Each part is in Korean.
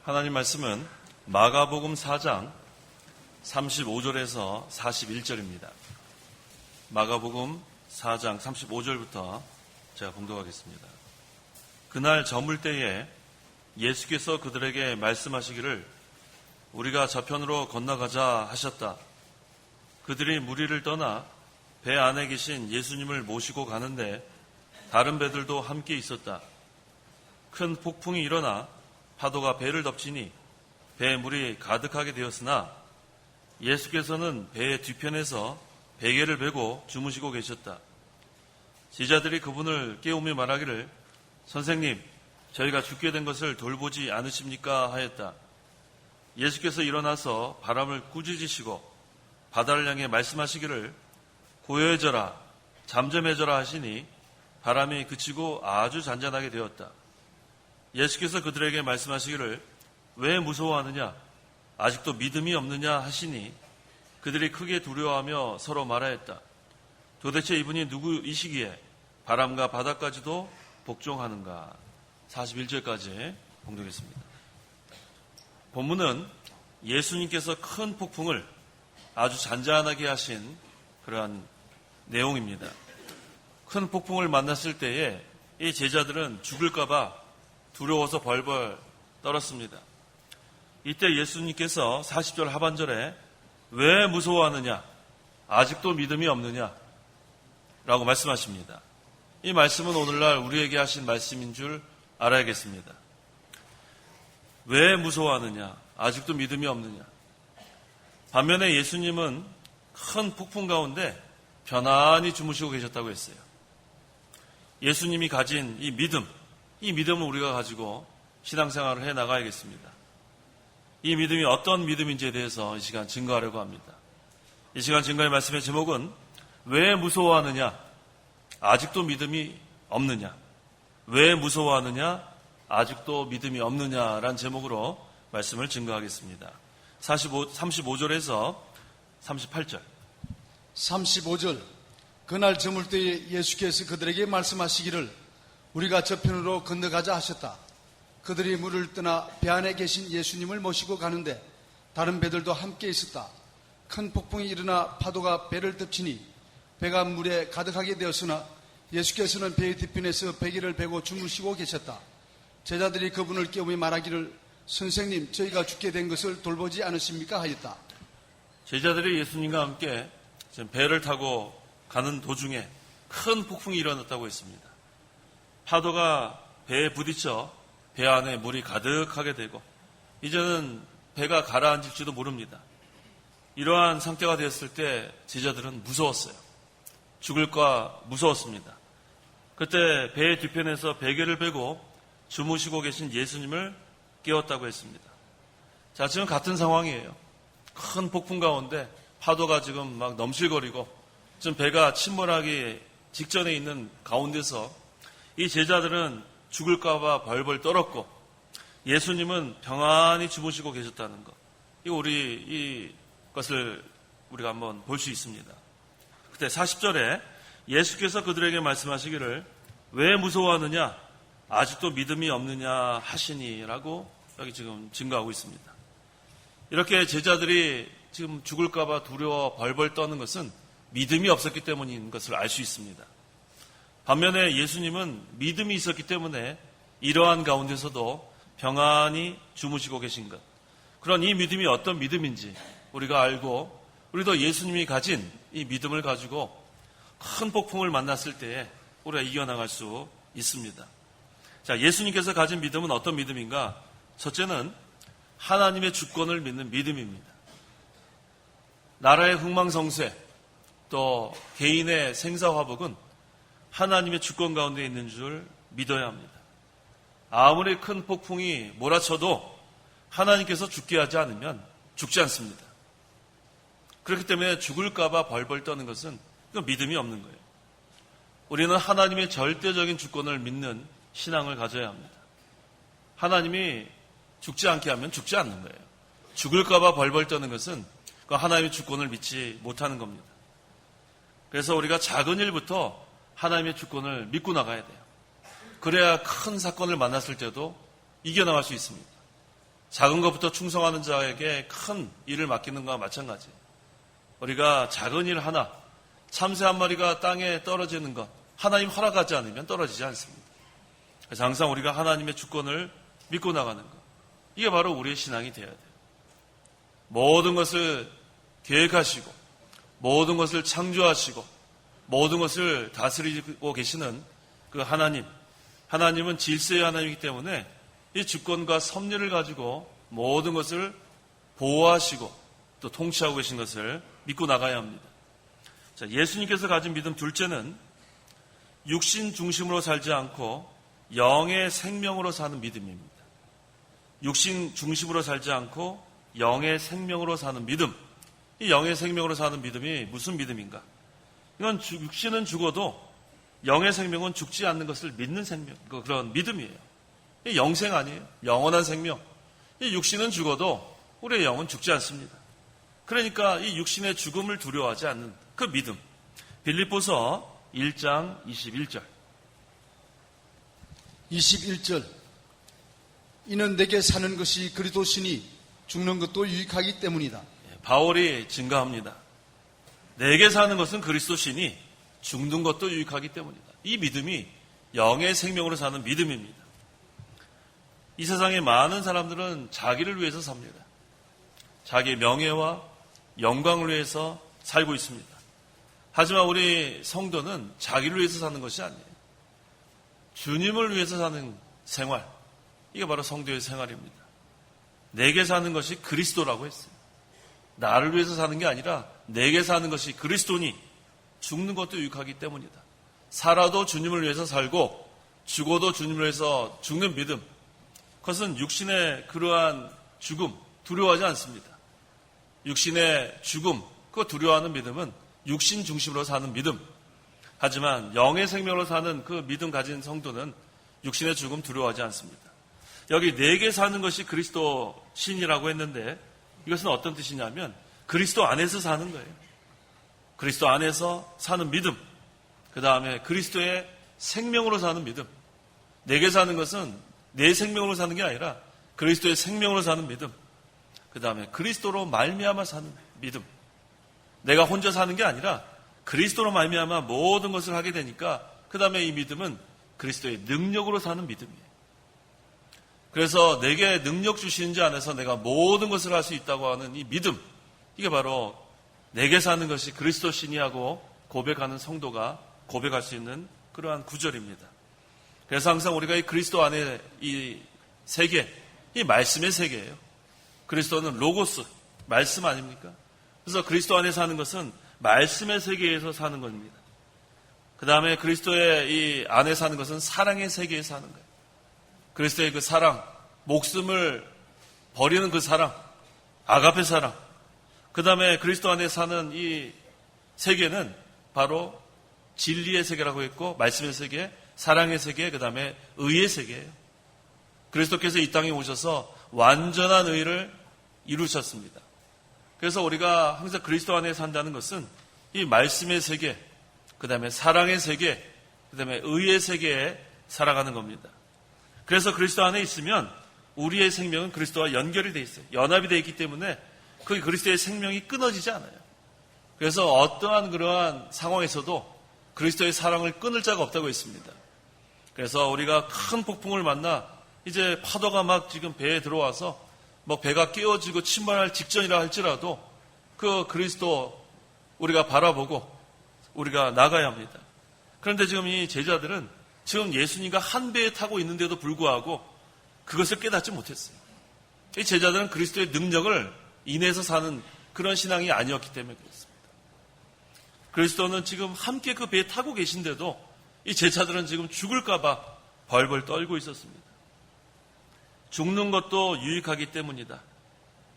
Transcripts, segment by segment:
하나님 말씀은 마가복음 4장 35절에서 41절입니다. 마가복음 4장 35절부터 제가 봉독하겠습니다. 그날 저물 때에 예수께서 그들에게 말씀하시기를 우리가 저편으로 건너가자 하셨다. 그들이 무리를 떠나 배 안에 계신 예수님을 모시고 가는데 다른 배들도 함께 있었다. 큰 폭풍이 일어나 파도가 배를 덮치니 배에 물이 가득하게 되었으나 예수께서는 배의 뒤편에서 베개를 베고 주무시고 계셨다. 제자들이 그분을 깨우며 말하기를 선생님, 저희가 죽게 된 것을 돌보지 않으십니까? 하였다. 예수께서 일어나서 바람을 꾸짖으시고 바다를 향해 말씀하시기를 고요해져라, 잠잠해져라 하시니 바람이 그치고 아주 잔잔하게 되었다. 예수께서 그들에게 말씀하시기를 왜 무서워하느냐? 아직도 믿음이 없느냐? 하시니 그들이 크게 두려워하며 서로 말하였다. 도대체 이분이 누구이시기에 바람과 바다까지도 복종하는가? 41절까지 봉독했습니다. 본문은 예수님께서 큰 폭풍을 아주 잔잔하게 하신 그러한 내용입니다. 큰 폭풍을 만났을 때에 이 제자들은 죽을까봐 두려워서 벌벌 떨었습니다. 이때 예수님께서 40절 하반절에 왜 무서워하느냐? 아직도 믿음이 없느냐? 라고 말씀하십니다. 이 말씀은 오늘날 우리에게 하신 말씀인 줄 알아야겠습니다. 왜 무서워하느냐? 아직도 믿음이 없느냐? 반면에 예수님은 큰 폭풍 가운데 편안히 주무시고 계셨다고 했어요. 예수님이 가진 이 믿음을 우리가 가지고 신앙생활을 해 나가야겠습니다. 이 믿음이 어떤 믿음인지에 대해서 이 시간 증거하려고 합니다. 이 시간 증거의 말씀의 제목은 왜 무서워하느냐? 아직도 믿음이 없느냐? 왜 무서워하느냐? 아직도 믿음이 없느냐라는 제목으로 말씀을 증거하겠습니다. 35절에서 38절. 35절. 그날 저물 때에 예수께서 그들에게 말씀하시기를 우리가 저편으로 건너가자 하셨다. 그들이 물을 떠나 배 안에 계신 예수님을 모시고 가는데 다른 배들도 함께 있었다. 큰 폭풍이 일어나 파도가 배를 덮치니 배가 물에 가득하게 되었으나 예수께서는 배의 뒤편에서 베개를 베고 주무시고 계셨다. 제자들이 그분을 깨우며 말하기를 선생님, 저희가 죽게 된 것을 돌보지 않으십니까? 하였다. 제자들이 예수님과 함께 배를 타고 가는 도중에 큰 폭풍이 일어났다고 했습니다. 파도가 배에 부딪혀 배 안에 물이 가득하게 되고 이제는 배가 가라앉을지도 모릅니다. 이러한 상태가 되었을 때 제자들은 무서웠어요. 죽을까 무서웠습니다. 그때 배의 뒤편에서 베개를 베고 주무시고 계신 예수님을 깨웠다고 했습니다. 자, 지금 같은 상황이에요. 큰 폭풍 가운데 파도가 지금 막 넘실거리고 지금 배가 침몰하기 직전에 있는 가운데서 이 제자들은 죽을까봐 벌벌 떨었고 예수님은 평안히 주무시고 계셨다는 것. 이것을 우리가 한번 볼 수 있습니다. 그때 40절에 예수께서 그들에게 말씀하시기를 왜 무서워하느냐? 아직도 믿음이 없느냐 하시니라고 여기 지금 증거하고 있습니다. 이렇게 제자들이 지금 죽을까봐 두려워 벌벌 떠는 것은 믿음이 없었기 때문인 것을 알 수 있습니다. 반면에 예수님은 믿음이 있었기 때문에 이러한 가운데서도 평안히 주무시고 계신 것. 그런 이 믿음이 어떤 믿음인지 우리가 알고 우리도 예수님이 가진 이 믿음을 가지고 큰 폭풍을 만났을 때에 우리가 이겨나갈 수 있습니다. 자, 예수님께서 가진 믿음은 어떤 믿음인가? 첫째는 하나님의 주권을 믿는 믿음입니다. 나라의 흥망성쇠 또 개인의 생사화복은 하나님의 주권 가운데 있는 줄 믿어야 합니다. 아무리 큰 폭풍이 몰아쳐도 하나님께서 죽게 하지 않으면 죽지 않습니다. 그렇기 때문에 죽을까봐 벌벌 떠는 것은 이건 믿음이 없는 거예요. 우리는 하나님의 절대적인 주권을 믿는 신앙을 가져야 합니다. 하나님이 죽지 않게 하면 죽지 않는 거예요. 죽을까봐 벌벌 떠는 것은 하나님의 주권을 믿지 못하는 겁니다. 그래서 우리가 작은 일부터 하나님의 주권을 믿고 나가야 돼요. 그래야 큰 사건을 만났을 때도 이겨나갈 수 있습니다. 작은 것부터 충성하는 자에게 큰 일을 맡기는 것과 마찬가지. 우리가 작은 일 하나, 참새 한 마리가 땅에 떨어지는 것, 하나님 허락하지 않으면 떨어지지 않습니다. 그래서 항상 우리가 하나님의 주권을 믿고 나가는 것, 이게 바로 우리의 신앙이 되어야 돼요. 모든 것을 계획하시고 모든 것을 창조하시고 모든 것을 다스리고 계시는 그 하나님은 질서의 하나님이기 때문에 이 주권과 섭리를 가지고 모든 것을 보호하시고 또 통치하고 계신 것을 믿고 나가야 합니다. 자, 예수님께서 가진 믿음 둘째는 육신 중심으로 살지 않고 영의 생명으로 사는 믿음입니다. 육신 중심으로 살지 않고 영의 생명으로 사는 믿음. 이 영의 생명으로 사는 믿음이 무슨 믿음인가? 이건 육신은 죽어도 영의 생명은 죽지 않는 것을 믿는 생명, 그런 믿음이에요. 이 영생 아니에요. 영원한 생명. 이 육신은 죽어도 우리의 영은 죽지 않습니다. 그러니까 이 육신의 죽음을 두려워하지 않는 그 믿음. 빌립보서 1장 21절. 21절. 이는 내게 사는 것이 그리스도시니 죽는 것도 유익하기 때문이다. 바울이 증가합니다. 내게 사는 것은 그리스도시니 죽는 것도 유익하기 때문이다. 이 믿음이 영의 생명으로 사는 믿음입니다. 이 세상에 많은 사람들은 자기를 위해서 삽니다. 자기의 명예와 영광을 위해서 살고 있습니다. 하지만 우리 성도는 자기를 위해서 사는 것이 아니에요. 주님을 위해서 사는 생활, 이게 바로 성도의 생활입니다. 내게 사는 것이 그리스도라고 했어요. 나를 위해서 사는 게 아니라 내게 사는 것이 그리스도니 죽는 것도 유익하기 때문이다. 살아도 주님을 위해서 살고 죽어도 주님을 위해서 죽는 믿음, 그것은 육신의 그러한 죽음 두려워하지 않습니다. 육신의 죽음, 그거 두려워하는 믿음은 육신 중심으로 사는 믿음. 하지만 영의 생명으로 사는 그 믿음 가진 성도는 육신의 죽음 두려워하지 않습니다. 여기 내게 사는 것이 그리스도 신이라고 했는데 이것은 어떤 뜻이냐면 그리스도 안에서 사는 거예요. 그리스도 안에서 사는 믿음. 그 다음에 그리스도의 생명으로 사는 믿음. 내게 사는 것은 내 생명으로 사는 게 아니라 그리스도의 생명으로 사는 믿음. 그 다음에 그리스도로 말미암아 사는 믿음. 내가 혼자 사는 게 아니라 그리스도로 말미암아 모든 것을 하게 되니까 그 다음에 이 믿음은 그리스도의 능력으로 사는 믿음이에요. 그래서 내게 능력 주시는 자 안에서 내가 모든 것을 할 수 있다고 하는 이 믿음, 이게 바로 내게 사는 것이 그리스도 신이 하고 고백하는 성도가 고백할 수 있는 그러한 구절입니다. 그래서 항상 우리가 이 그리스도 안에 이 세계, 이 말씀의 세계예요. 그리스도는 로고스, 말씀 아닙니까? 그래서 그리스도 안에 사는 것은 말씀의 세계에서 사는 겁니다. 그 다음에 그리스도의 이 안에 사는 것은 사랑의 세계에 사는 거예요. 그리스도의 그 사랑, 목숨을 버리는 그 사랑, 아가페 사랑. 그 다음에 그리스도 안에 사는 이 세계는 바로 진리의 세계라고 했고, 말씀의 세계, 사랑의 세계, 그 다음에 의의 세계예요. 그리스도께서 이 땅에 오셔서 완전한 의를 이루셨습니다. 그래서 우리가 항상 그리스도 안에 산다는 것은 이 말씀의 세계, 그 다음에 사랑의 세계, 그 다음에 의의 세계에 살아가는 겁니다. 그래서 그리스도 안에 있으면 우리의 생명은 그리스도와 연결이 되어 있어요. 연합이 되어 있기 때문에 그 그리스도의 생명이 끊어지지 않아요. 그래서 어떠한 그러한 상황에서도 그리스도의 사랑을 끊을 자가 없다고 했습니다. 그래서 우리가 큰 폭풍을 만나 이제 파도가 막 지금 배에 들어와서 뭐 배가 깨어지고 침몰할 직전이라 할지라도 그 그리스도 우리가 바라보고 우리가 나가야 합니다. 그런데 지금 이 제자들은 지금 예수님과 한 배에 타고 있는데도 불구하고 그것을 깨닫지 못했어요. 이 제자들은 그리스도의 능력을 인해서 사는 그런 신앙이 아니었기 때문에 그렇습니다. 그리스도는 지금 함께 그 배에 타고 계신데도 이 제자들은 지금 죽을까봐 벌벌 떨고 있었습니다. 죽는 것도 유익하기 때문이다.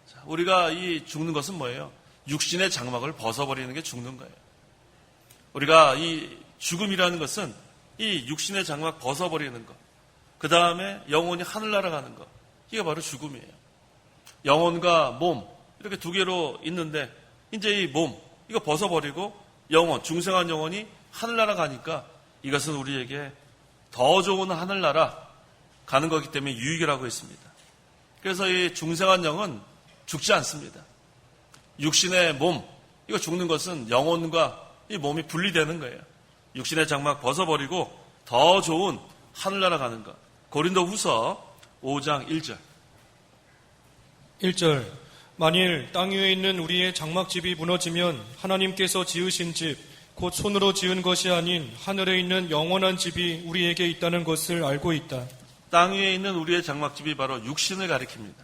자, 우리가 이 죽는 것은 뭐예요? 육신의 장막을 벗어버리는 게 죽는 거예요. 우리가 이 죽음이라는 것은 이 육신의 장막 벗어버리는 것, 그 다음에 영혼이 하늘 날아가는 것, 이게 바로 죽음이에요. 영혼과 몸 이렇게 두 개로 있는데 이제 이 몸 이거 벗어버리고 영혼, 중생한 영혼이 하늘 날아가니까 이것은 우리에게 더 좋은 하늘나라 가는 거기 때문에 유익이라고 했습니다. 그래서 이 중생한 영은 죽지 않습니다. 육신의 몸, 이거 죽는 것은 영혼과 이 몸이 분리되는 거예요. 육신의 장막 벗어버리고 더 좋은 하늘나라 가는 것. 고린도 후서 5장 1절. 1절 만일 땅 위에 있는 우리의 장막집이 무너지면 하나님께서 지으신 집, 곧 손으로 지은 것이 아닌 하늘에 있는 영원한 집이 우리에게 있다는 것을 알고 있다. 땅 위에 있는 우리의 장막집이 바로 육신을 가리킵니다.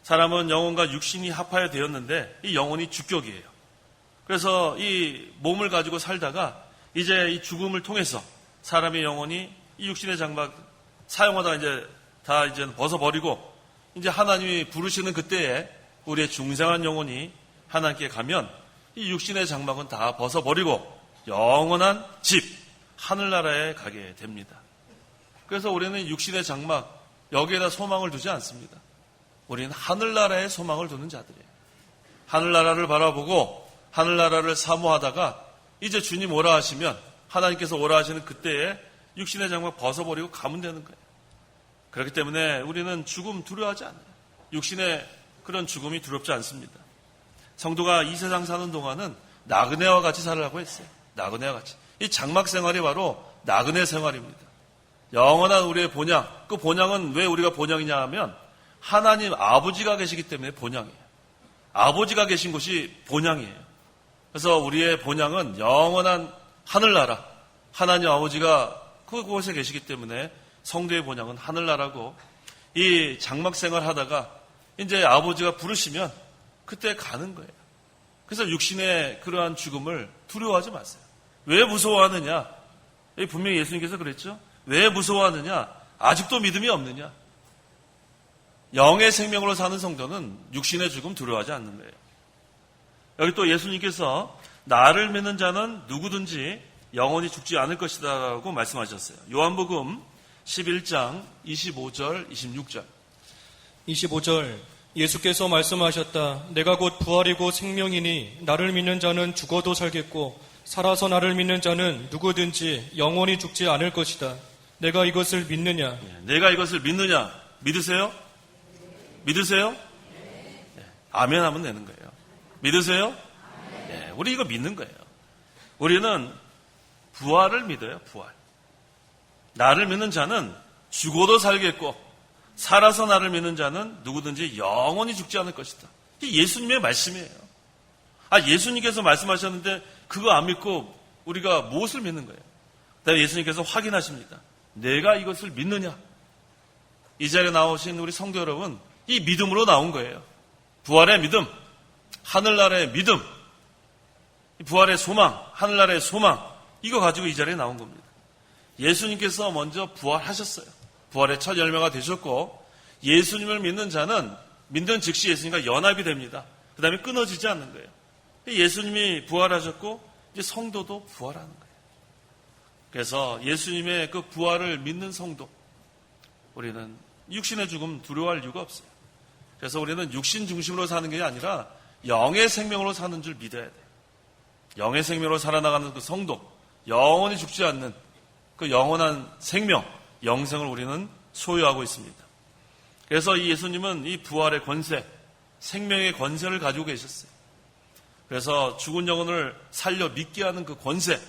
사람은 영혼과 육신이 합하여 되었는데 이 영혼이 주격이에요. 그래서 이 몸을 가지고 살다가 이제 이 죽음을 통해서 사람의 영혼이 이 육신의 장막 사용하다가 이제 다 이제 벗어버리고 이제 하나님이 부르시는 그때에 우리의 중생한 영혼이 하나님께 가면 이 육신의 장막은 다 벗어버리고 영원한 집, 하늘나라에 가게 됩니다. 그래서 우리는 육신의 장막, 여기에다 소망을 두지 않습니다. 우리는 하늘나라에 소망을 두는 자들이에요. 하늘나라를 바라보고 하늘나라를 사모하다가 이제 주님 오라 하시면 하나님께서 오라 하시는 그때에 육신의 장막 벗어버리고 가면 되는 거예요. 그렇기 때문에 우리는 죽음 두려워하지 않아요. 육신의 그런 죽음이 두렵지 않습니다. 성도가 이 세상 사는 동안은 나그네와 같이 살라고 했어요. 나그네와 같이. 이 장막 생활이 바로 나그네 생활입니다. 영원한 우리의 본향. 그 본향은 왜 우리가 본향이냐 하면 하나님 아버지가 계시기 때문에 본향이에요. 아버지가 계신 곳이 본향이에요. 그래서 우리의 본향은 영원한 하늘나라. 하나님 아버지가 그곳에 계시기 때문에 성도의 본향은 하늘나라고, 이 장막 생활 하다가 이제 아버지가 부르시면 그때 가는 거예요. 그래서 육신의 그러한 죽음을 두려워하지 마세요. 왜 무서워하느냐? 분명히 예수님께서 그랬죠. 왜 무서워하느냐? 아직도 믿음이 없느냐? 영의 생명으로 사는 성도는 육신의 죽음 두려워하지 않는 거예요. 여기 또 예수님께서 나를 믿는 자는 누구든지 영원히 죽지 않을 것이다라고 말씀하셨어요. 요한복음 11장 25절 26절. 25절 예수께서 말씀하셨다. 내가 곧 부활이고 생명이니 나를 믿는 자는 죽어도 살겠고 살아서 나를 믿는 자는 누구든지 영원히 죽지 않을 것이다. 내가 이것을 믿느냐? 내가 이것을 믿느냐? 믿으세요? 믿으세요? 네. 아멘 하면 되는 거예요. 믿으세요? 네. 우리 이거 믿는 거예요. 우리는 부활을 믿어요. 부활. 나를 믿는 자는 죽어도 살겠고 살아서 나를 믿는 자는 누구든지 영원히 죽지 않을 것이다. 이게 예수님의 말씀이에요. 예수님께서 말씀하셨는데 그거 안 믿고 우리가 무엇을 믿는 거예요? 그다음에 예수님께서 확인하십니다. 내가 이것을 믿느냐? 이 자리에 나오신 우리 성도 여러분, 이 믿음으로 나온 거예요. 부활의 믿음, 하늘나라의 믿음, 부활의 소망, 하늘나라의 소망, 이거 가지고 이 자리에 나온 겁니다. 예수님께서 먼저 부활하셨어요. 부활의 첫 열매가 되셨고, 예수님을 믿는 자는 믿는 즉시 예수님과 연합이 됩니다. 그 다음에 끊어지지 않는 거예요. 예수님이 부활하셨고 이제 성도도 부활하는 거예요. 그래서 예수님의 그 부활을 믿는 성도, 우리는 육신의 죽음 두려워할 이유가 없어요. 그래서 우리는 육신 중심으로 사는 게 아니라 영의 생명으로 사는 줄 믿어야 돼요. 영의 생명으로 살아나가는 그 성도, 영원히 죽지 않는 그 영원한 생명, 영생을 우리는 소유하고 있습니다. 그래서 이 예수님은 이 부활의 권세, 생명의 권세를 가지고 계셨어요. 그래서 죽은 영혼을 살려 믿게 하는 그 권세,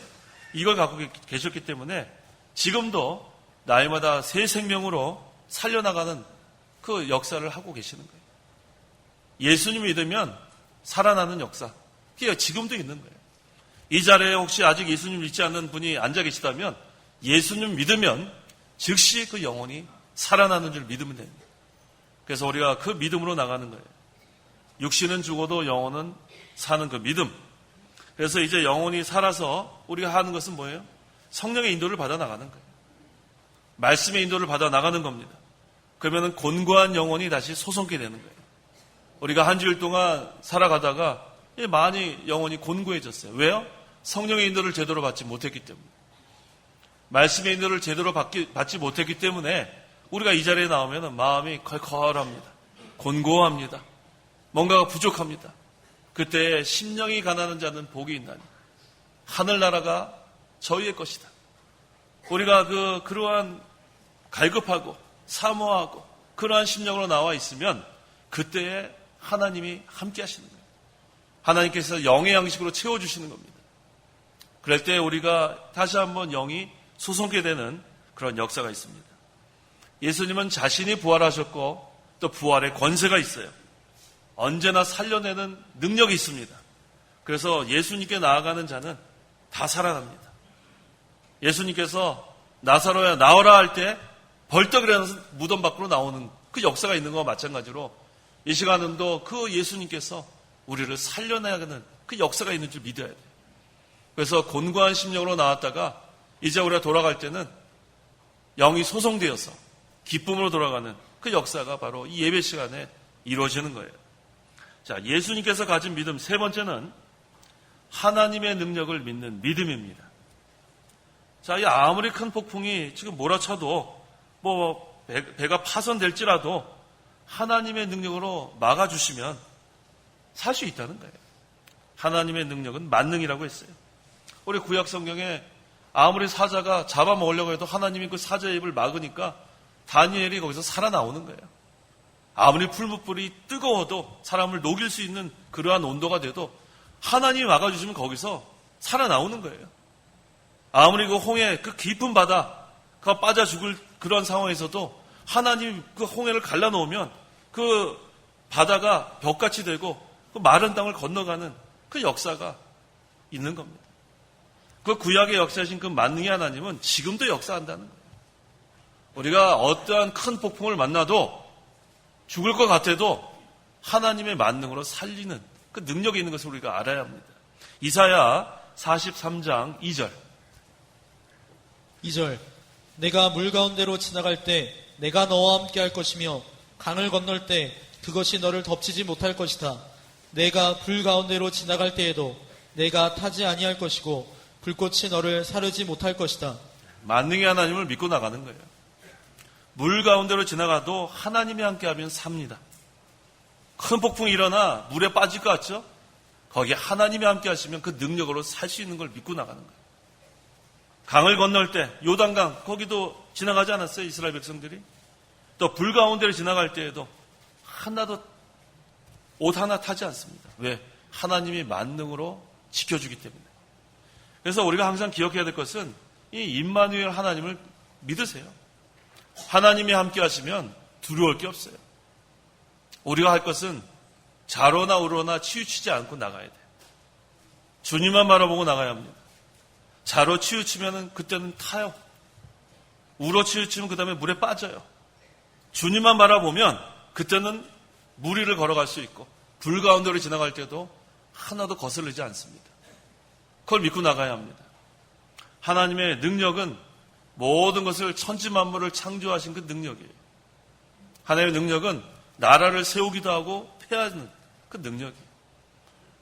이걸 갖고 계셨기 때문에 지금도 나이마다 새 생명으로 살려나가는 그 역사를 하고 계시는 거예요. 예수님을 믿으면 살아나는 역사, 그게 지금도 있는 거예요. 이 자리에 혹시 아직 예수님 믿지 않는 분이 앉아 계시다면 예수님 믿으면 즉시 그 영혼이 살아나는 줄 믿으면 됩니다. 그래서 우리가 그 믿음으로 나가는 거예요. 육신은 죽어도 영혼은 사는 그 믿음. 그래서 이제 영혼이 살아서 우리가 하는 것은 뭐예요? 성령의 인도를 받아 나가는 거예요. 말씀의 인도를 받아 나가는 겁니다. 그러면 곤고한 영혼이 다시 솟게 되는 거예요. 우리가 한 주일 동안 살아가다가 많이 영혼이 곤고해졌어요. 왜요? 성령의 인도를 제대로 받지 못했기 때문에. 말씀의 인도를 제대로 받지 못했기 때문에 우리가 이 자리에 나오면 마음이 컬컬합니다. 곤고합니다. 뭔가가 부족합니다. 그때 심령이 가난한 자는 복이 있나니 하늘나라가 저희의 것이다. 우리가 그러한 갈급하고 사모하고 그러한 심령으로 나와 있으면 그때에 하나님이 함께 하시는 거예요. 하나님께서 영의 양식으로 채워주시는 겁니다. 그럴 때 우리가 다시 한번 영이 솟게 되는 그런 역사가 있습니다. 예수님은 자신이 부활하셨고 또 부활의 권세가 있어요. 언제나 살려내는 능력이 있습니다. 그래서 예수님께 나아가는 자는 다 살아납니다. 예수님께서 나사로야 나오라 할 때 벌떡 일어나서 무덤 밖으로 나오는 그 역사가 있는 것과 마찬가지로 이 시간은도 그 예수님께서 우리를 살려내는 그 역사가 있는 줄 믿어야 돼요. 그래서 곤고한 심령으로 나왔다가 이제 우리가 돌아갈 때는 영이 소송되어서 기쁨으로 돌아가는 그 역사가 바로 이 예배 시간에 이루어지는 거예요. 자, 예수님께서 가진 믿음 세 번째는 하나님의 능력을 믿는 믿음입니다. 자, 이 아무리 큰 폭풍이 지금 몰아쳐도 배가 파손될지라도 하나님의 능력으로 막아주시면 살 수 있다는 거예요. 하나님의 능력은 만능이라고 했어요. 우리 구약 성경에 아무리 사자가 잡아먹으려고 해도 하나님이 그 사자의 입을 막으니까 다니엘이 거기서 살아나오는 거예요. 아무리 풀무불이 뜨거워도 사람을 녹일 수 있는 그러한 온도가 돼도 하나님이 막아주시면 거기서 살아나오는 거예요. 아무리 그 홍해, 그 깊은 바다가 빠져 죽을 그런 상황에서도 하나님이 그 홍해를 갈라놓으면 그 바다가 벽같이 되고 그 마른 땅을 건너가는 그 역사가 있는 겁니다. 그 구약의 역사하신 그 만능의 하나님은 지금도 역사한다는 거예요. 우리가 어떠한 큰 폭풍을 만나도 죽을 것 같아도 하나님의 만능으로 살리는 그 능력이 있는 것을 우리가 알아야 합니다. 이사야 43장 2절. 2절 내가 물 가운데로 지나갈 때 내가 너와 함께 할 것이며 강을 건널 때 그것이 너를 덮치지 못할 것이다. 내가 불 가운데로 지나갈 때에도 내가 타지 아니할 것이고 불꽃이 너를 사르지 못할 것이다. 만능의 하나님을 믿고 나가는 거예요. 물 가운데로 지나가도 하나님이 함께하면 삽니다. 큰 폭풍이 일어나 물에 빠질 것 같죠? 거기에 하나님이 함께하시면 그 능력으로 살 수 있는 걸 믿고 나가는 거예요. 강을 건널 때 요단강 거기도 지나가지 않았어요? 이스라엘 백성들이. 또 불 가운데를 지나갈 때에도 하나도 옷 하나 타지 않습니다. 왜? 하나님이 만능으로 지켜주기 때문에. 그래서 우리가 항상 기억해야 될 것은 이 임마누엘 하나님을 믿으세요. 하나님이 함께 하시면 두려울 게 없어요. 우리가 할 것은 자로나 우로나 치우치지 않고 나가야 돼요. 주님만 바라보고 나가야 합니다. 자로 치우치면 그때는 타요. 우로 치우치면 그 다음에 물에 빠져요. 주님만 바라보면 그때는 물 위를 걸어갈 수 있고 불 가운데로 지나갈 때도 하나도 거슬리지 않습니다. 그걸 믿고 나가야 합니다. 하나님의 능력은 모든 것을 천지만물을 창조하신 그 능력이에요. 하나님의 능력은 나라를 세우기도 하고 폐하는 그 능력이에요.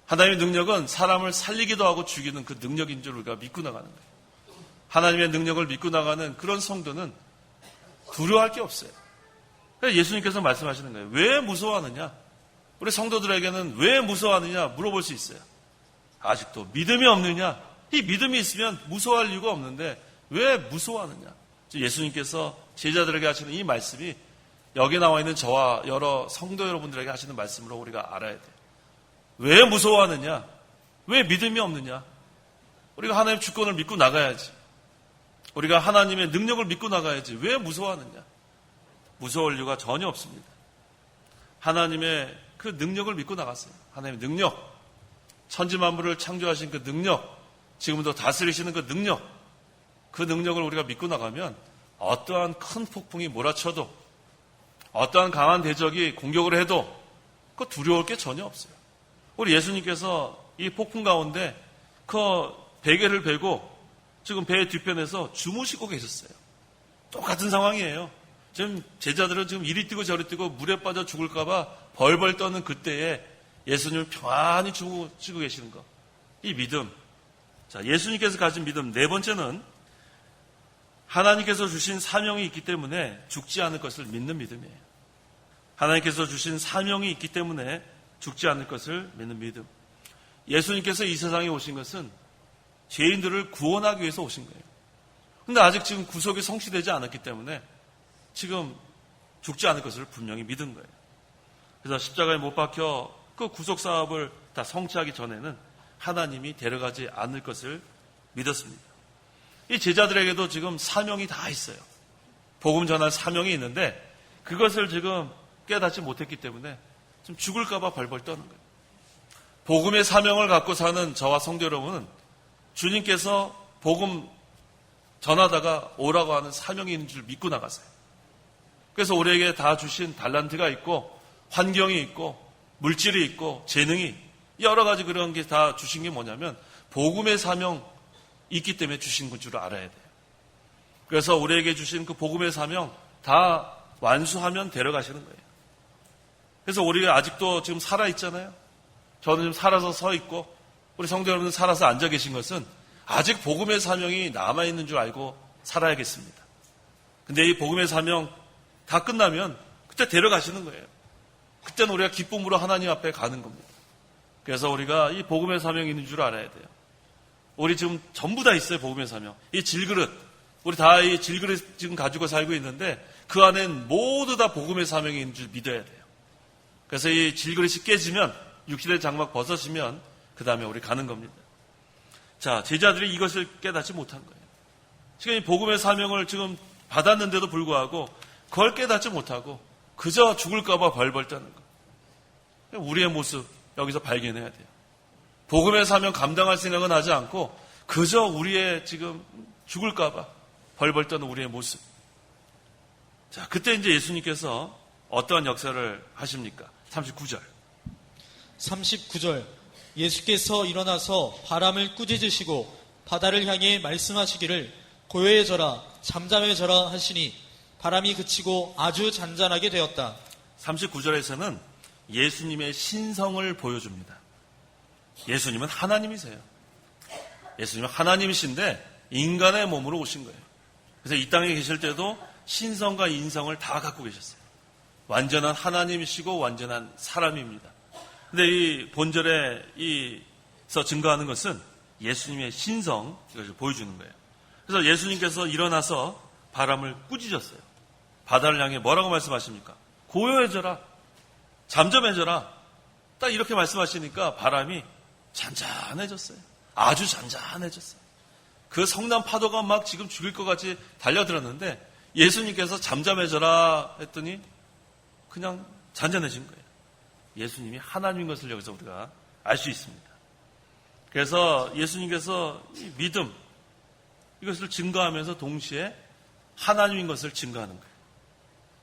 하나님의 능력은 사람을 살리기도 하고 죽이는 그 능력인 줄 우리가 믿고 나가는 거예요. 하나님의 능력을 믿고 나가는 그런 성도는 두려워할 게 없어요. 그래서 예수님께서 말씀하시는 거예요. 왜 무서워하느냐? 우리 성도들에게는 왜 무서워하느냐 물어볼 수 있어요. 아직도 믿음이 없느냐? 이 믿음이 있으면 무서워할 이유가 없는데 왜 무서워하느냐? 예수님께서 제자들에게 하시는 이 말씀이 여기 나와 있는 저와 여러 성도 여러분들에게 하시는 말씀으로 우리가 알아야 돼요. 왜 무서워하느냐? 왜 믿음이 없느냐? 우리가 하나님의 주권을 믿고 나가야지. 우리가 하나님의 능력을 믿고 나가야지. 왜 무서워하느냐? 무서울 이유가 전혀 없습니다. 하나님의 그 능력을 믿고 나갔어요. 하나님의 능력, 천지만물을 창조하신 그 능력, 지금도 다스리시는 그 능력, 그 능력을 우리가 믿고 나가면 어떠한 큰 폭풍이 몰아쳐도 어떠한 강한 대적이 공격을 해도 그 두려울 게 전혀 없어요. 우리 예수님께서 이 폭풍 가운데 그 베개를 베고 지금 배 뒤편에서 주무시고 계셨어요. 똑같은 상황이에요. 지금 제자들은 지금 이리 뛰고 저리 뛰고 물에 빠져 죽을까봐 벌벌 떠는 그때에 예수님을 평안히 주무시고 계시는 거. 이 믿음. 자, 예수님께서 가진 믿음 네 번째는 하나님께서 주신 사명이 있기 때문에 죽지 않을 것을 믿는 믿음이에요. 하나님께서 주신 사명이 있기 때문에 죽지 않을 것을 믿는 믿음. 예수님께서 이 세상에 오신 것은 죄인들을 구원하기 위해서 오신 거예요. 근데 아직 지금 구속이 성취되지 않았기 때문에 지금 죽지 않을 것을 분명히 믿은 거예요. 그래서 십자가에 못 박혀 그 구속 사업을 다 성취하기 전에는 하나님이 데려가지 않을 것을 믿었습니다. 이 제자들에게도 지금 사명이 다 있어요. 복음 전할 사명이 있는데 그것을 지금 깨닫지 못했기 때문에 좀 죽을까봐 벌벌 떠는 거예요. 복음의 사명을 갖고 사는 저와 성도 여러분은 주님께서 복음 전하다가 오라고 하는 사명이 있는 줄 믿고 나가세요. 그래서 우리에게 다 주신 달란트가 있고 환경이 있고 물질이 있고 재능이 여러 가지 그런 게 다 주신 게 뭐냐면 복음의 사명 있기 때문에 주신 줄 알아야 돼요. 그래서 우리에게 주신 그 복음의 사명 다 완수하면 데려가시는 거예요. 그래서 우리가 아직도 지금 살아있잖아요. 저는 지금 살아서 서 있고 우리 성도 여러분은 살아서 앉아 계신 것은 아직 복음의 사명이 남아있는 줄 알고 살아야겠습니다. 근데 이 복음의 사명 다 끝나면 그때 데려가시는 거예요. 그때는 우리가 기쁨으로 하나님 앞에 가는 겁니다. 그래서 우리가 이 복음의 사명이 있는 줄 알아야 돼요. 우리 지금 전부 다 있어요. 복음의 사명. 이 질그릇, 우리 다 이 질그릇 지금 가지고 살고 있는데 그 안엔 모두 다 복음의 사명이 있는 줄 믿어야 돼요. 그래서 이 질그릇이 깨지면 육신의 장막 벗어지면 그 다음에 우리 가는 겁니다. 자, 제자들이 이것을 깨닫지 못한 거예요. 지금 이 복음의 사명을 지금 받았는데도 불구하고 그걸 깨닫지 못하고 그저 죽을까봐 벌벌 떠는 거예요. 우리의 모습 여기서 발견해야 돼요. 복음의 사명 감당할 생각은 하지 않고 그저 우리의 지금 죽을까봐 벌벌 떠는 우리의 모습. 자, 그때 이제 예수님께서 어떠한 역사를 하십니까? 39절. 39절 예수께서 일어나서 바람을 꾸짖으시고 바다를 향해 말씀하시기를 고요해져라 잠잠해져라 하시니 바람이 그치고 아주 잔잔하게 되었다. 39절에서는 예수님의 신성을 보여줍니다. 예수님은 하나님이세요. 예수님은 하나님이신데 인간의 몸으로 오신 거예요. 그래서 이 땅에 계실 때도 신성과 인성을 다 갖고 계셨어요. 완전한 하나님이시고 완전한 사람입니다. 근데 이 본절에서 증거하는 것은 예수님의 신성, 이것을 보여주는 거예요. 그래서 예수님께서 일어나서 바람을 꾸짖었어요. 바다를 향해 뭐라고 말씀하십니까? 고요해져라. 잠잠해져라. 딱 이렇게 말씀하시니까 바람이 잔잔해졌어요. 아주 잔잔해졌어요. 그 성난 파도가 막 지금 죽일 것 같이 달려들었는데 예수님께서 잠잠해져라 했더니 그냥 잔잔해진 거예요. 예수님이 하나님인 것을 여기서 우리가 알 수 있습니다. 그래서 예수님께서 이 믿음, 이것을 증거하면서 동시에 하나님인 것을 증거하는 거예요.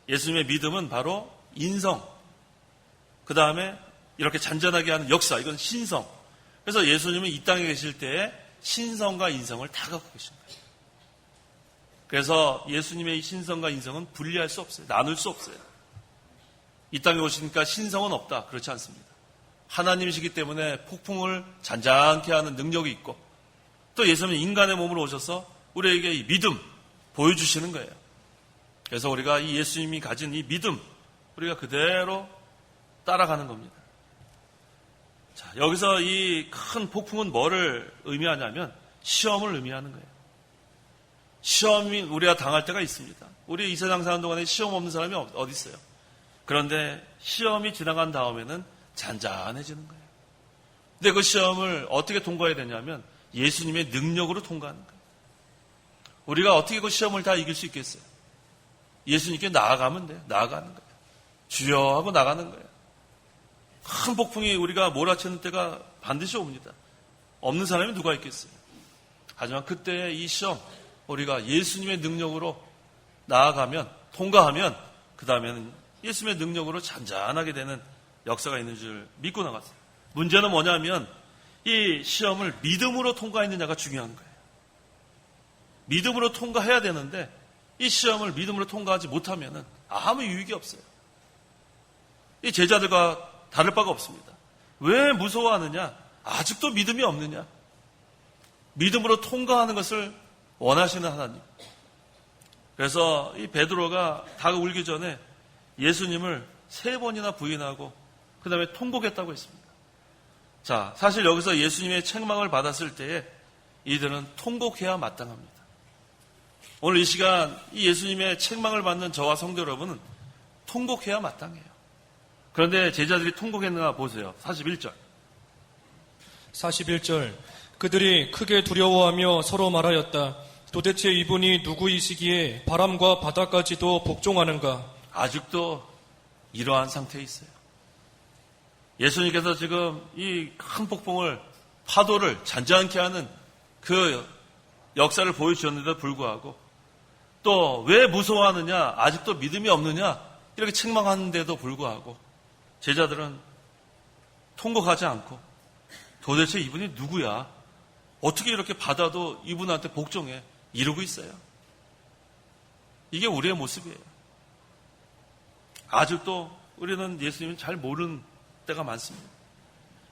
예수님의 믿음은 바로 인성, 그 다음에 이렇게 잔잔하게 하는 역사, 이건 신성. 그래서 예수님은 이 땅에 계실 때에 신성과 인성을 다 갖고 계신 거예요. 그래서 예수님의 이 신성과 인성은 분리할 수 없어요. 나눌 수 없어요. 이 땅에 오시니까 신성은 없다. 그렇지 않습니다. 하나님이시기 때문에 폭풍을 잔잔케 하는 능력이 있고 또 예수님은 인간의 몸으로 오셔서 우리에게 이 믿음 보여주시는 거예요. 그래서 우리가 이 예수님이 가진 이 믿음 우리가 그대로 따라가는 겁니다. 자, 여기서 이 큰 폭풍은 뭐를 의미하냐면 시험을 의미하는 거예요. 시험이 우리가 당할 때가 있습니다. 우리 이 세상 사는 동안에 시험 없는 사람이 어디 있어요? 그런데 시험이 지나간 다음에는 잔잔해지는 거예요. 근데 그 시험을 어떻게 통과해야 되냐면 예수님의 능력으로 통과하는 거예요. 우리가 어떻게 그 시험을 다 이길 수 있겠어요? 예수님께 나아가면 돼요. 나아가는 거예요. 주여 하고 나가는 거예요. 큰 폭풍이 우리가 몰아치는 때가 반드시 옵니다. 없는 사람이 누가 있겠어요? 하지만 그때 이 시험 우리가 예수님의 능력으로 나아가면 통과하면 그 다음에는 예수님의 능력으로 잔잔하게 되는 역사가 있는 줄 믿고 나갔어요. 문제는 뭐냐면 이 시험을 믿음으로 통과했느냐가 중요한 거예요. 믿음으로 통과해야 되는데 이 시험을 믿음으로 통과하지 못하면 아무 유익이 없어요. 이 제자들과 다를 바가 없습니다. 왜 무서워하느냐? 아직도 믿음이 없느냐? 믿음으로 통과하는 것을 원하시는 하나님. 그래서 이 베드로가 다 울기 전에 예수님을 3번이나 부인하고 그 다음에 통곡했다고 했습니다. 자, 사실 여기서 예수님의 책망을 받았을 때에 이들은 통곡해야 마땅합니다. 오늘 이 시간 이 예수님의 책망을 받는 저와 성도 여러분은 통곡해야 마땅해요. 그런데 제자들이 통곡했나 보세요. 41절. 41절. 그들이 크게 두려워하며 서로 말하였다. 도대체 이분이 누구이시기에 바람과 바다까지도 복종하는가? 아직도 이러한 상태에 있어요. 예수님께서 지금 이 큰 폭풍을, 파도를 잔잔케 하는 그 역사를 보여주셨는데도 불구하고 또 왜 무서워하느냐, 아직도 믿음이 없느냐 이렇게 책망하는데도 불구하고 제자들은 통곡하지 않고 도대체 이분이 누구야? 어떻게 이렇게 바다도 이분한테 복종해? 이러고 있어요. 이게 우리의 모습이에요. 아직도 우리는 예수님을 잘 모르는 때가 많습니다.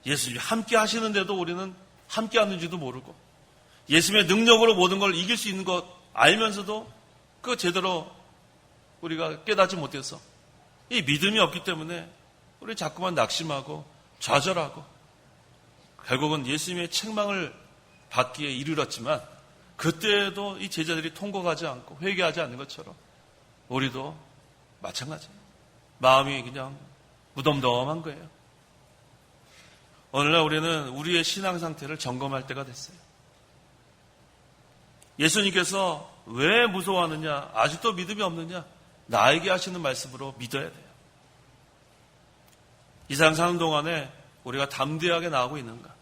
예수님이 함께 하시는데도 우리는 함께 하는지도 모르고 예수님의 능력으로 모든 걸 이길 수 있는 것 알면서도 그 제대로 우리가 깨닫지 못해서 이 믿음이 없기 때문에 우리 자꾸만 낙심하고 좌절하고 결국은 예수님의 책망을 받기에 이르렀지만 그때에도 이 제자들이 통곡하지 않고 회개하지 않는 것처럼 우리도 마찬가지예요. 마음이 그냥 무덤덤한 거예요. 오늘날 우리는 우리의 신앙 상태를 점검할 때가 됐어요. 예수님께서 왜 무서워하느냐, 아직도 믿음이 없느냐, 나에게 하시는 말씀으로 믿어야 돼요. 이 세상 사는 동안에 우리가 담대하게 나아가고 있는가?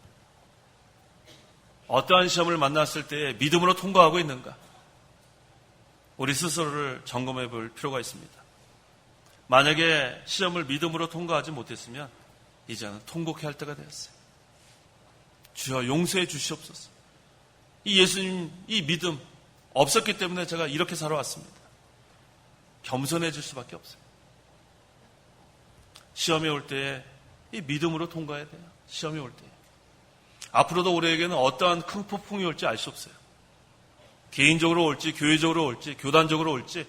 어떠한 시험을 만났을 때 믿음으로 통과하고 있는가? 우리 스스로를 점검해 볼 필요가 있습니다. 만약에 시험을 믿음으로 통과하지 못했으면 이제는 통곡해야 할 때가 되었어요. 주여 용서해 주시옵소서. 이 예수님, 이 믿음 없었기 때문에 제가 이렇게 살아왔습니다. 겸손해질 수밖에 없어요. 시험이 올 때에 이 믿음으로 통과해야 돼요. 시험이 올 때에. 앞으로도 우리에게는 어떠한 큰 폭풍이 올지 알 수 없어요. 개인적으로 올지, 교회적으로 올지, 교단적으로 올지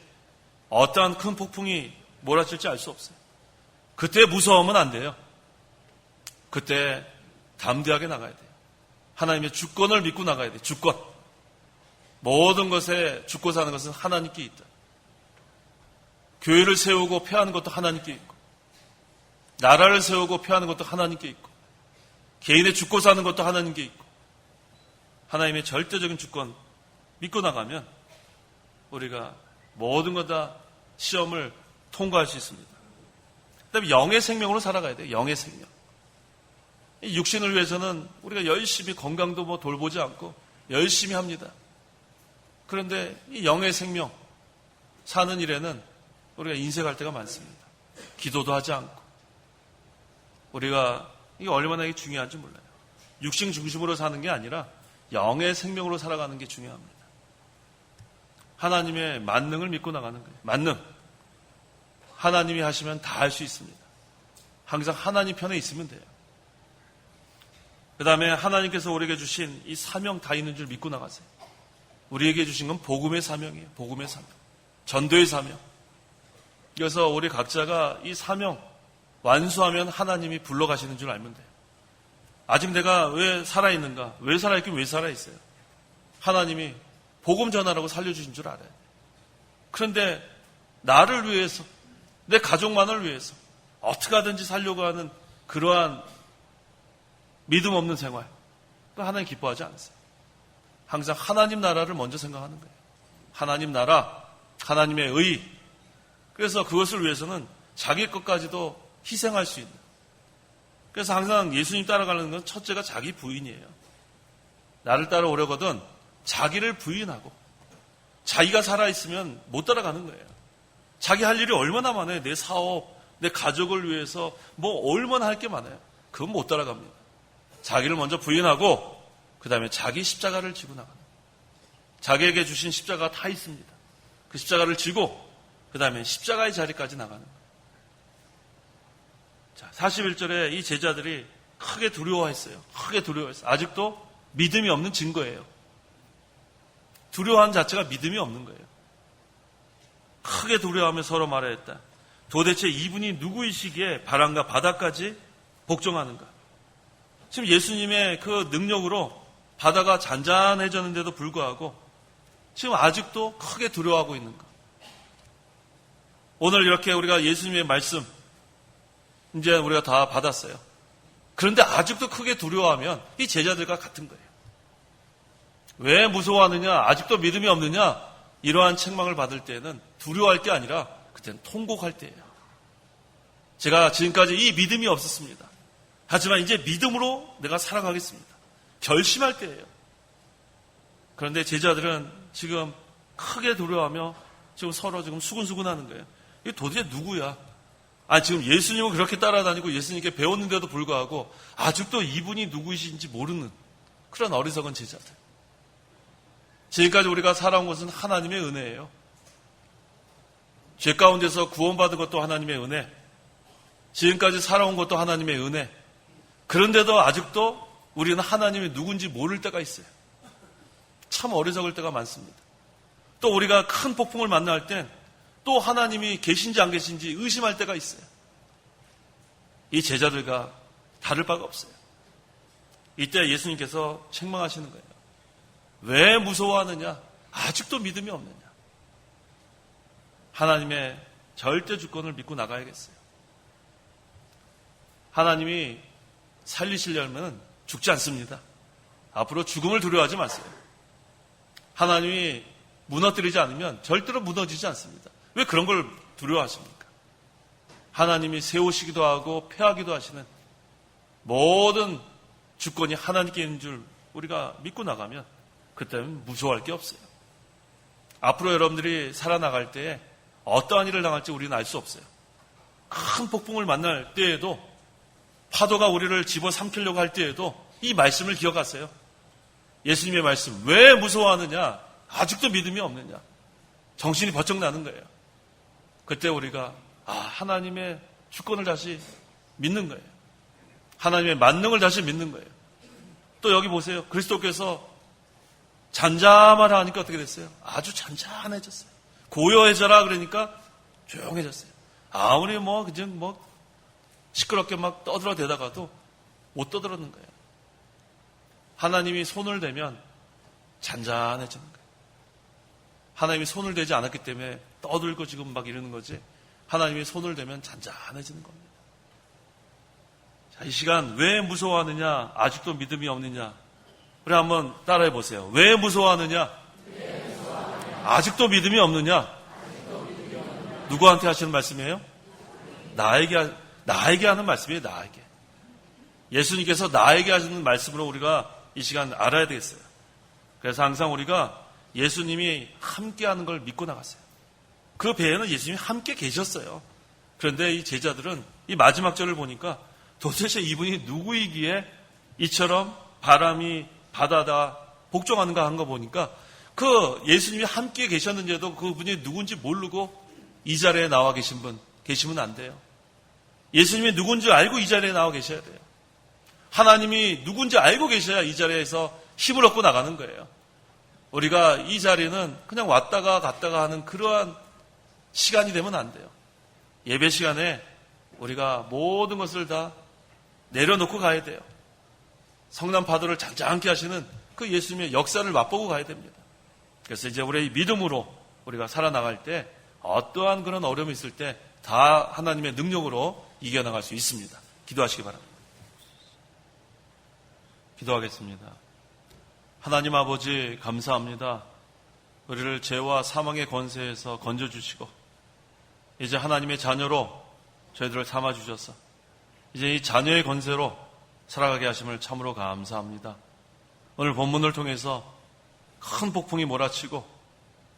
어떠한 큰 폭풍이 몰아칠지 알 수 없어요. 그때 무서워하면 안 돼요. 그때 담대하게 나가야 돼요. 하나님의 주권을 믿고 나가야 돼요. 주권. 모든 것에 죽고 사는 것은 하나님께 있다. 교회를 세우고 폐하는 것도 하나님께 있고 나라를 세우고 폐하는 것도 하나님께 있고 개인의 죽고 사는 것도 하나님께 있고 하나님의 절대적인 주권 믿고 나가면 우리가 모든 것 다 시험을 통과할 수 있습니다. 그다음에 영의 생명으로 살아가야 돼요. 영의 생명. 이 육신을 위해서는 우리가 열심히 건강도 뭐 돌보지 않고 열심히 합니다. 그런데 이 영의 생명 사는 일에는 우리가 인색할 때가 많습니다. 기도도 하지 않고 우리가 이게 얼마나 이게 중요한지 몰라요. 육신 중심으로 사는 게 아니라 영의 생명으로 살아가는 게 중요합니다. 하나님의 만능을 믿고 나가는 거예요. 만능. 하나님이 하시면 다 할 수 있습니다. 항상 하나님 편에 있으면 돼요. 그 다음에 하나님께서 우리에게 주신 이 사명 다 있는 줄 믿고 나가세요. 우리에게 주신 건 복음의 사명이에요. 복음의 사명. 전도의 사명. 그래서 우리 각자가 이 사명 완수하면 하나님이 불러가시는 줄 알면 돼요. 아직 내가 왜 살아있는가? 왜 살아있긴 왜 살아있어요? 하나님이 복음 전하라고 살려주신 줄 알아요. 그런데 나를 위해서, 내 가족만을 위해서 어떻게 하든지 살려고 하는 그러한 믿음 없는 생활, 하나님 기뻐하지 않으세요. 항상 하나님 나라를 먼저 생각하는 거예요. 하나님 나라, 하나님의 의. 그래서 그것을 위해서는 자기 것까지도 희생할 수 있는. 그래서 항상 예수님 따라가는 건 첫째가 자기 부인이에요. 나를 따라오려거든 자기를 부인하고 자기가 살아있으면 못 따라가는 거예요. 자기 할 일이 얼마나 많아요. 내 사업, 내 가족을 위해서 뭐 얼마나 할 게 많아요. 그건 못 따라갑니다. 자기를 먼저 부인하고 그 다음에 자기 십자가를 지고 나가는 거예요. 자기에게 주신 십자가가 다 있습니다. 그 십자가를 지고 그 다음에 십자가의 자리까지 나가는 거예요. 자, 41절에 이 제자들이 크게 두려워했어요. 크게 두려워했어요. 아직도 믿음이 없는 증거예요. 두려워한 자체가 믿음이 없는 거예요. 크게 두려워하며 서로 말하였다. 도대체 이분이 누구이시기에 바람과 바다까지 복종하는가? 지금 예수님의 그 능력으로 바다가 잔잔해졌는데도 불구하고 지금 아직도 크게 두려워하고 있는가? 오늘 이렇게 우리가 예수님의 말씀 이제 우리가 다 받았어요. 그런데 아직도 크게 두려워하면 이 제자들과 같은 거예요. 왜 무서워하느냐? 아직도 믿음이 없느냐? 이러한 책망을 받을 때는 두려워할 게 아니라 그때는 통곡할 때예요. 제가 지금까지 이 믿음이 없었습니다. 하지만 이제 믿음으로 내가 살아가겠습니다. 결심할 때예요. 그런데 제자들은 지금 크게 두려워하며 지금 서로 지금 수근수근 하는 거예요. 이게 도대체 누구야? 지금 예수님은 그렇게 따라다니고 예수님께 배웠는데도 불구하고 아직도 이분이 누구이신지 모르는 그런 어리석은 제자들. 지금까지 우리가 살아온 것은 하나님의 은혜예요. 죄 가운데서 구원받은 것도 하나님의 은혜. 지금까지 살아온 것도 하나님의 은혜. 그런데도 아직도 우리는 하나님이 누군지 모를 때가 있어요. 참 어리석을 때가 많습니다. 또 우리가 큰 폭풍을 만날 땐 또 하나님이 계신지 안 계신지 의심할 때가 있어요. 이 제자들과 다를 바가 없어요. 이때 예수님께서 책망하시는 거예요. 왜 무서워하느냐? 아직도 믿음이 없느냐? 하나님의 절대 주권을 믿고 나가야겠어요. 하나님이 살리시려면 죽지 않습니다. 앞으로 죽음을 두려워하지 마세요. 하나님이 무너뜨리지 않으면 절대로 무너지지 않습니다. 왜 그런 걸 두려워하십니까? 하나님이 세우시기도 하고 폐하기도 하시는 모든 주권이 하나님께 있는 줄 우리가 믿고 나가면 그때는 무서워할 게 없어요. 앞으로 여러분들이 살아나갈 때에 어떠한 일을 당할지 우리는 알 수 없어요. 큰 폭풍을 만날 때에도 파도가 우리를 집어삼키려고 할 때에도 이 말씀을 기억하세요. 예수님의 말씀, 왜 무서워하느냐? 아직도 믿음이 없느냐? 정신이 버쩍 나는 거예요. 그때 우리가 하나님의 주권을 다시 믿는 거예요. 하나님의 만능을 다시 믿는 거예요. 또 여기 보세요. 그리스도께서 잠잠하라 하니까 어떻게 됐어요? 아주 잔잔해졌어요. 고요해져라 그러니까 조용해졌어요. 아무리 그냥 시끄럽게 막 떠들어대다가도 못 떠들었는 거예요. 하나님이 손을 대면 잔잔해지는 거예요. 하나님이 손을 대지 않았기 때문에 떠들고 지금 막 이러는 거지. 하나님이 손을 대면 잔잔해지는 겁니다. 자, 이 시간 왜 무서워하느냐? 아직도 믿음이 없느냐? 우리 한번 따라해 보세요. 왜 무서워하느냐? 아직도 믿음이 없느냐? 누구한테 하시는 말씀이에요? 나에게 하는 말씀이에요. 나에게. 예수님께서 나에게 하시는 말씀으로 우리가 이 시간 알아야 되겠어요. 그래서 항상 우리가 예수님이 함께하는 걸 믿고 나갔어요. 그 배에는 예수님이 함께 계셨어요. 그런데 이 제자들은 이 마지막 절을 보니까 도대체 이분이 누구이기에 이처럼 바람이 바다다 복종하는가 한 거 보니까 그 예수님이 함께 계셨는데도 그분이 누군지 모르고 이 자리에 나와 계신 분 계시면 안 돼요. 예수님이 누군지 알고 이 자리에 나와 계셔야 돼요. 하나님이 누군지 알고 계셔야 이 자리에서 힘을 얻고 나가는 거예요. 우리가 이 자리는 그냥 왔다가 갔다가 하는 그러한 시간이 되면 안 돼요. 예배 시간에 우리가 모든 것을 다 내려놓고 가야 돼요. 성남 파도를 잔잔하게 하시는 그 예수님의 역사를 맛보고 가야 됩니다. 그래서 이제 우리의 믿음으로 우리가 살아나갈 때 어떠한 그런 어려움이 있을 때 다 하나님의 능력으로 이겨나갈 수 있습니다. 기도하시기 바랍니다. 기도하겠습니다. 하나님 아버지 감사합니다. 우리를 죄와 사망의 권세에서 건져주시고 이제 하나님의 자녀로 저희들을 삼아주셔서 이제 이 자녀의 권세로 살아가게 하심을 참으로 감사합니다. 오늘 본문을 통해서 큰 폭풍이 몰아치고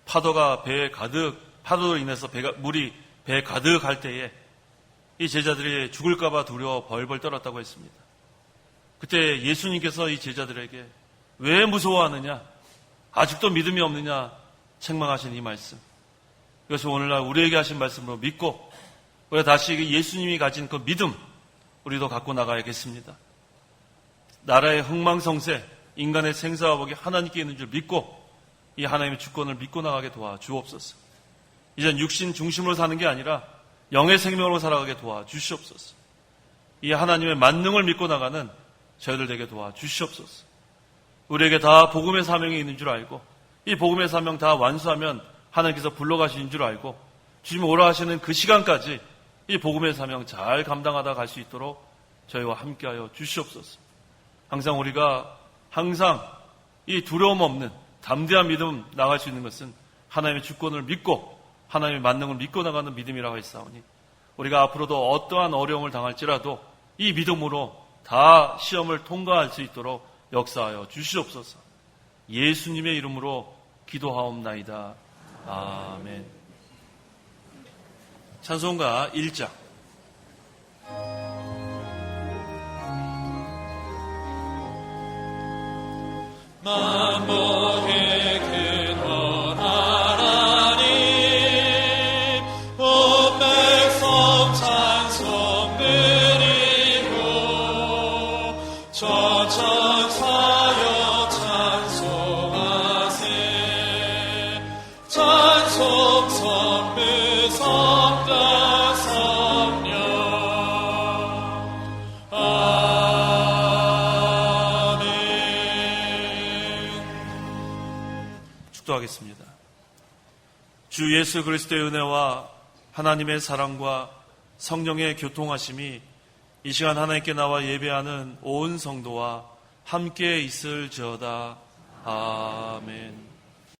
파도가 배에 가득, 파도로 인해서 물이 배에 가득할 때에 이 제자들이 죽을까봐 두려워 벌벌 떨었다고 했습니다. 그때 예수님께서 이 제자들에게 왜 무서워하느냐? 아직도 믿음이 없느냐? 책망하신 이 말씀. 그래서 오늘날 우리에게 하신 말씀으로 믿고 우리가 다시 예수님이 가진 그 믿음 우리도 갖고 나가야겠습니다. 나라의 흥망성쇠, 인간의 생사화복이 하나님께 있는 줄 믿고 이 하나님의 주권을 믿고 나가게 도와주옵소서. 이젠 육신 중심으로 사는 게 아니라 영의 생명으로 살아가게 도와주시옵소서. 이 하나님의 만능을 믿고 나가는 저희들 되게 도와주시옵소서. 우리에게 다 복음의 사명이 있는 줄 알고 이 복음의 사명 다 완수하면 하나님께서 불러가시는 줄 알고 주님 오라 하시는 그 시간까지 이 복음의 사명 잘 감당하다 갈 수 있도록 저희와 함께하여 주시옵소서. 항상 우리가 항상 이 두려움 없는 담대한 믿음 나갈 수 있는 것은 하나님의 주권을 믿고 하나님의 만능을 믿고 나가는 믿음이라고 했사오니 우리가 앞으로도 어떠한 어려움을 당할지라도 이 믿음으로 다 시험을 통과할 수 있도록 역사하여 주시옵소서. 예수님의 이름으로 기도하옵나이다. 아멘. 찬송가 1장. 만복의 근원 하나님 온 백성 찬송 드리고 천천사여 찬송하세 찬송 선물 성가 성령 축도하겠습니다. 주 예수 그리스도의 은혜와 하나님의 사랑과 성령의 교통하심이 이 시간 하나님께 나와 예배하는 온 성도와 함께 있을지어다. 아멘.